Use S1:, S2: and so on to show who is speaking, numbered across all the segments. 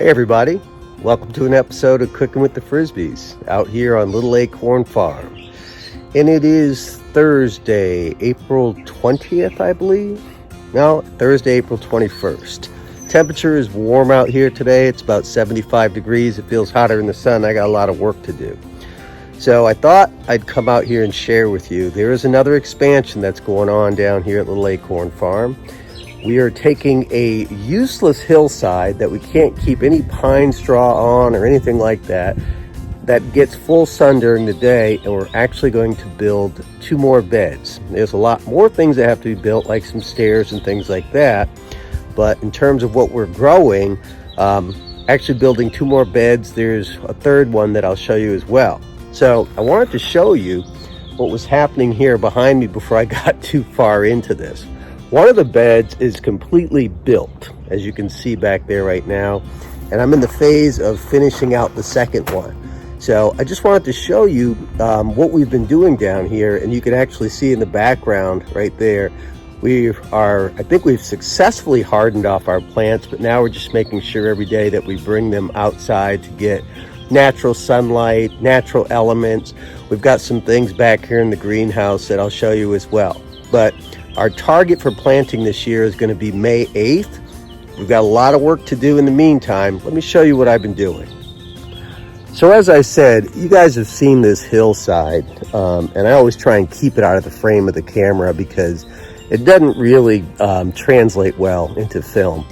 S1: everybody, welcome to an episode of Cooking with the Frisbees out here on Little Acorn Farm. And it is Thursday, April 20th, I believe. No, Thursday, April 21st. Temperature is warm out here today. It's about 75 degrees. It feels hotter in the sun. I got a lot of work to do. So I thought I'd come out here and share with you. There is another expansion that's going on down here at Little Acorn Farm. We are taking a useless hillside that we can't keep any pine straw on or anything like that, that gets full sun during the day, and we're actually going to build 2 more beds. There's a lot more things that have to be built, like some stairs and things like that. But in terms of what we're growing, actually building 2 more beds, there's a 3rd one that I'll show you as well. So I wanted to show you what was happening here behind me before I got too far into this. One of the beds is completely built, as you can see back there right now, and I'm in the phase of finishing out the 2nd one. So I just wanted to show you what we've been doing down here, and you can actually see in the background right there, I think we've successfully hardened off our plants, but now we're just making sure every day that we bring them outside to get natural sunlight, natural elements. We've got some things back here in the greenhouse that I'll show you as well. But our target for planting this year is going to be May 8th. We've got a lot of work to do in the meantime. Let me show you what I've been doing. So as I said, you guys have seen this hillside, and I always try and keep it out of the frame of the camera because it doesn't really translate well into film.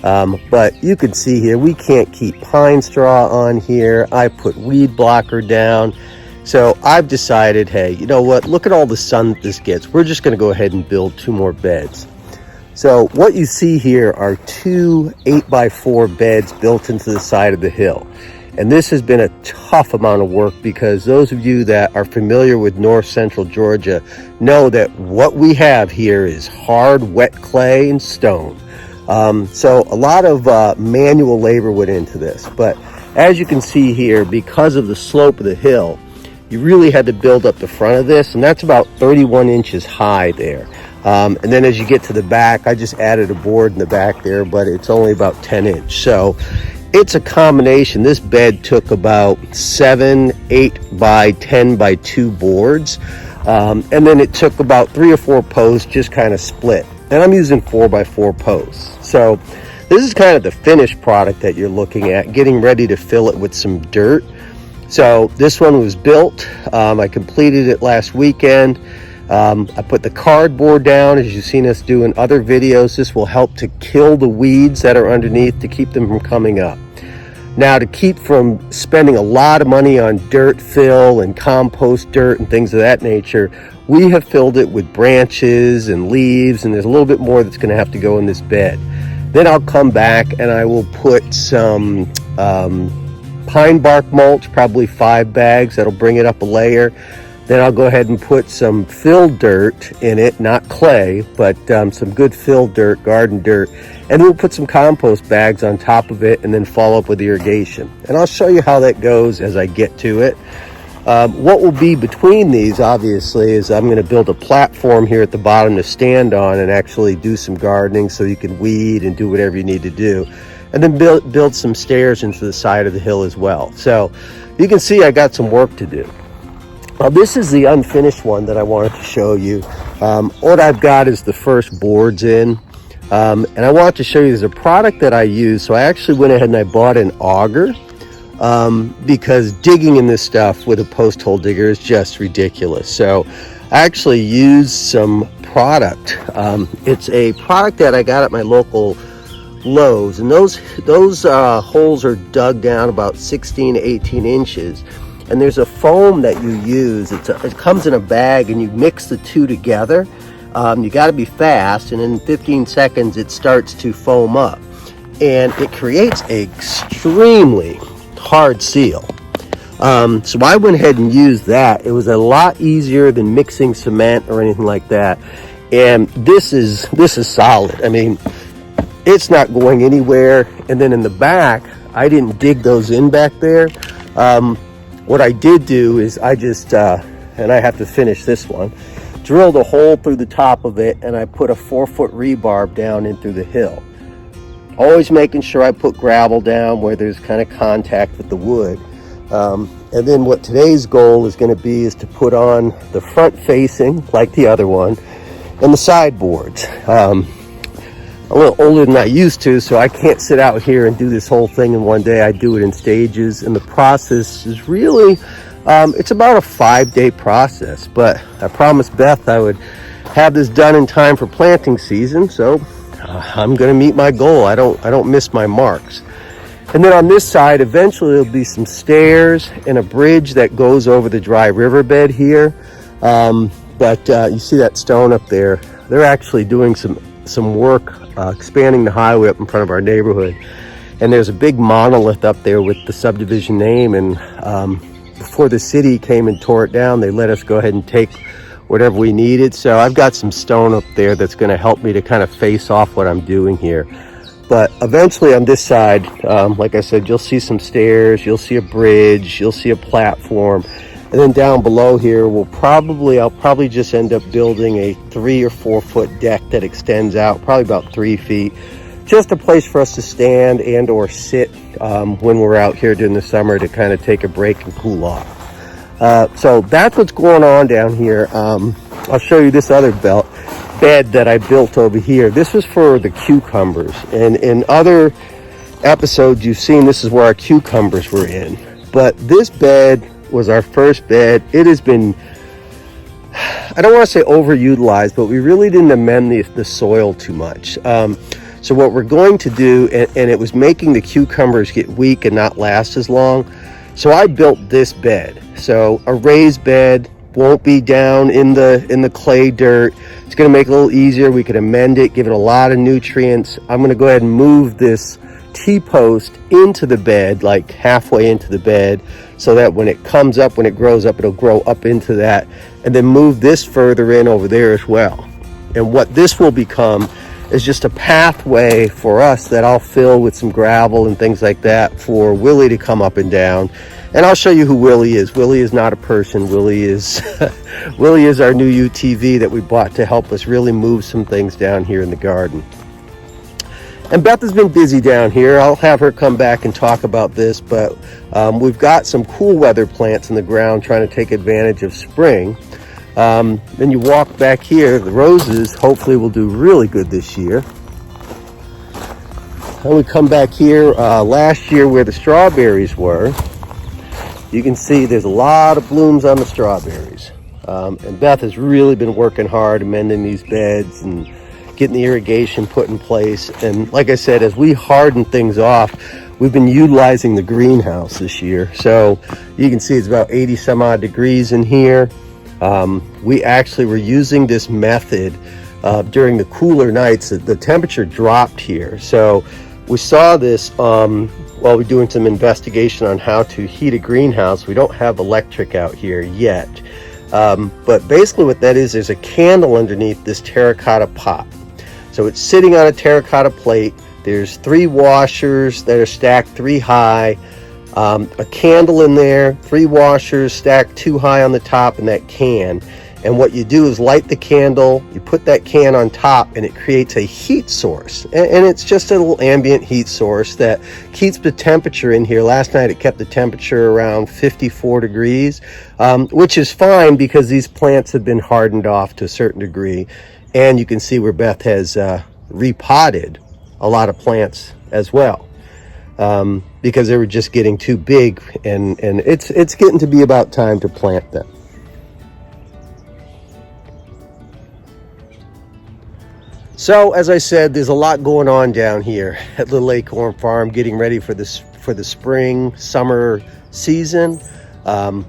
S1: But you can see here, we can't keep pine straw on here. I put weed blocker down. So I've decided, hey, you know what? Look at all the sun that this gets. We're just going to go ahead and build 2 more beds. So what you see here are 2 8x4 beds built into the side of the hill. And this has been a tough amount of work because those of you that are familiar with north central Georgia know that what we have here is hard, wet clay and stone. So a lot of manual labor went into this. But as you can see here, because of the slope of the hill, you really had to build up the front of this, and that's about 31 inches high there. And then as you get to the back, I just added a board in the back there, but it's only about 10 inch. So it's a combination. This bed took about 7, 8 by 10 by 2 boards. And then it took about 3 or 4 posts just kind of split. And I'm using 4 by 4 posts. So this is kind of the finished product that you're looking at, getting ready to fill it with some dirt. So this one was built. I completed it last weekend. I put the cardboard down, as you've seen us do in other videos. This will help to kill the weeds that are underneath to keep them from coming up. Now, to keep from spending a lot of money on dirt fill and compost dirt and things of that nature, we have filled it with branches and leaves, and there's a little bit more that's going to have to go in this bed. Then I'll come back and I will put some pine bark mulch, probably 5 bags. That'll bring it up a layer. Then I'll go ahead and put some fill dirt in it, not clay, but some good fill dirt, garden dirt. And then we'll put some compost bags on top of it and then follow up with irrigation. And I'll show you how that goes as I get to it. What will be between these, obviously, is I'm going to build a platform here at the bottom to stand on and actually do some gardening so you can weed and do whatever you need to do. And then build some stairs into the side of the hill as well. So you can see I got some work to do. This is the unfinished one that I wanted to show you. What I've got is the first boards in. And I wanted to show you there's a product that I use. So I actually went ahead and I bought an auger because digging in this stuff with a post hole digger is just ridiculous. So I actually used some product. It's a product that I got at my local Lowe's, and those holes are dug down about 16 to 18 inches, and there's a foam that you use. It comes in a bag, and you mix the 2 together. You got to be fast, and in 15 seconds it starts to foam up, and it creates an extremely hard seal. So I went ahead and used that. It was a lot easier than mixing cement or anything like that, and this is solid. I mean, it's not going anywhere. And then in the back, I didn't dig those in back there. What I did do is I just, and I have to finish this one, drilled a hole through the top of it, and I put a 4-foot rebar down in through the hill. Always making sure I put gravel down where there's kind of contact with the wood. And then what today's goal is going to be is to put on the front facing, like the other one, and the sideboards. I'm a little older than I used to, so I can't sit out here and do this whole thing in one day. I do it in stages, and the process is really, it's about a 5-day process, but I promised Beth I would have this done in time for planting season, so I'm going to meet my goal. I don't miss my marks. And then on this side, eventually there'll be some stairs and a bridge that goes over the dry riverbed here. But you see that stone up there? They're actually doing some work expanding the highway up in front of our neighborhood. And there's a big monolith up there with the subdivision name. And before the city came and tore it down, they let us go ahead and take whatever we needed. So I've got some stone up there that's going to help me to kind of face off what I'm doing here. But eventually on this side, like I said, you'll see some stairs, you'll see a bridge, you'll see a platform. And then down below here, I'll probably just end up building a 3 or 4 foot deck that extends out probably about 3 feet. Just a place for us to stand and or sit when we're out here during the summer to kind of take a break and cool off. So that's what's going on down here. I'll show you this other bed that I built over here. This was for the cucumbers, and in other episodes you've seen this is where our cucumbers were in, but this bed was our first bed. It has been, I don't want to say overutilized, but we really didn't amend the soil too much. So what we're going to do, and it was making the cucumbers get weak and not last as long, so I built this bed. So a raised bed, won't be down in the clay dirt. It's going to make it a little easier. We can amend it, give it a lot of nutrients. I'm going to go ahead and move this T-post into the bed, like halfway into the bed, so that when it comes up, when it grows up, it'll grow up into that, and then move this further in over there as well. And what this will become is just a pathway for us that I'll fill with some gravel and things like that for Willie to come up and down. And I'll show you who Willie is. Willie is not a person. Willie is Willie is our new UTV that we bought to help us really move some things down here in the garden. And Beth has been busy down here. I'll have her come back and talk about this, but we've got some cool weather plants in the ground trying to take advantage of spring. Then you walk back here, the roses hopefully will do really good this year. And we come back here last year where the strawberries were. You can see there's a lot of blooms on the strawberries. And Beth has really been working hard amending these beds and getting the irrigation put in place. And like I said, as we harden things off, we've been utilizing the greenhouse this year. So you can see it's about 80 some odd degrees in here. We actually were using this method during the cooler nights. The temperature dropped here. So we saw this while we're doing some investigation on how to heat a greenhouse. We don't have electric out here yet. But basically what that is, there's a candle underneath this terracotta pot. So it's sitting on a terracotta plate. There's 3 washers that are stacked 3 high. A candle in there, 3 washers stacked 2 high on the top, and that can. And what you do is light the candle, you put that can on top, and it creates a heat source. And it's just a little ambient heat source that keeps the temperature in here. Last night it kept the temperature around 54 degrees, which is fine because these plants have been hardened off to a certain degree. And you can see where Beth has repotted a lot of plants as well. Because they were just getting too big, and it's getting to be about time to plant them. So as I said, there's a lot going on down here at Little Acorn Farm, getting ready for the spring, summer season.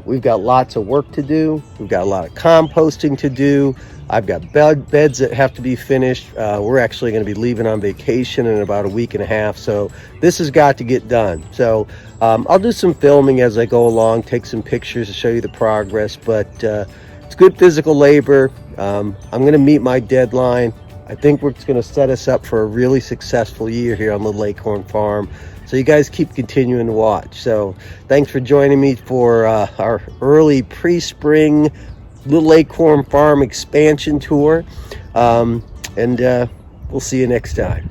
S1: We've got lots of work to do. We've got a lot of composting to do. I've got beds that have to be finished. We're actually going to be leaving on vacation in about a week and a half, so this has got to get done. So I'll do some filming as I go along, take some pictures to show you the progress, but it's good physical labor. I'm going to meet my deadline. I think it's going to set us up for a really successful year here on Little Acorn Farm. So you guys keep continuing to watch. So thanks for joining me for our early pre-spring Little Acorn Farm expansion tour. And we'll see you next time.